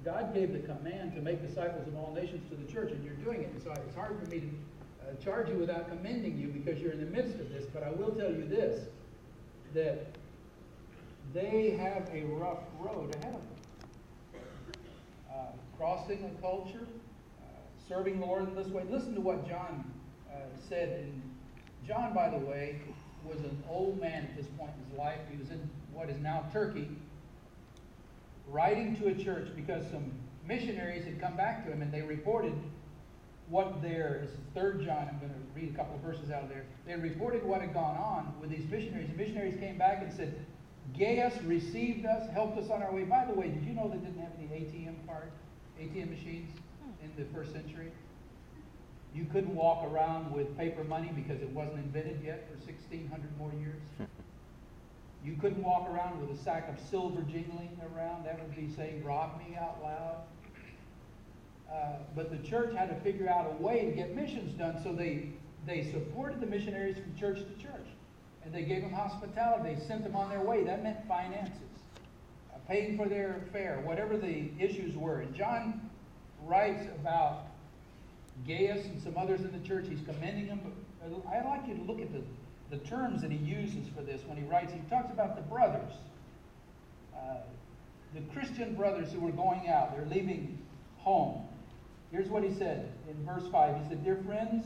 God gave the command to make disciples of all nations to the church, and you're doing it. And so it's hard for me to charge you without commending you because you're in the midst of this. But I will tell you this, that they have a rough road ahead of them. Crossing a culture, serving the Lord in this way. Listen to what John said. And John, by the way, was an old man at this point in his life. He was in what is now Turkey, writing to a church because some missionaries had come back to him and they reported what this is 3 John, I'm going to read a couple of verses out of there. They reported what had gone on with these missionaries. The missionaries came back and said, Gaius received us, helped us on our way. By the way, did you know they didn't have any ATM machines in the first century? You couldn't walk around with paper money because it wasn't invented yet for 1,600 more years. You couldn't walk around with a sack of silver jingling around. That would be saying, rob me out loud. But the church had to figure out a way to get missions done, so they supported the missionaries from church to church. And they gave them hospitality. They sent them on their way. That meant finances, paying for their fare, whatever the issues were. And John writes about Gaius and some others in the church. He's commending them. But I'd like you to look at the terms that he uses for this when he writes. He talks about the brothers, the Christian brothers who were going out. They're leaving home. Here's what he said in verse 5. He said, "Dear friends,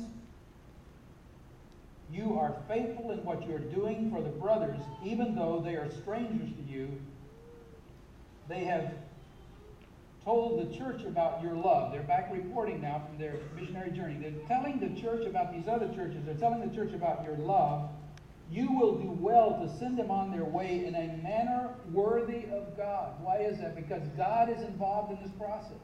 you are faithful in what you are doing for the brothers, even though they are strangers to you. They have told the church about your love." They're back reporting now from their missionary journey. They're telling the church about these other churches. They're telling the church about your love. You will do well to send them on their way in a manner worthy of God. Why is that? Because God is involved in this process.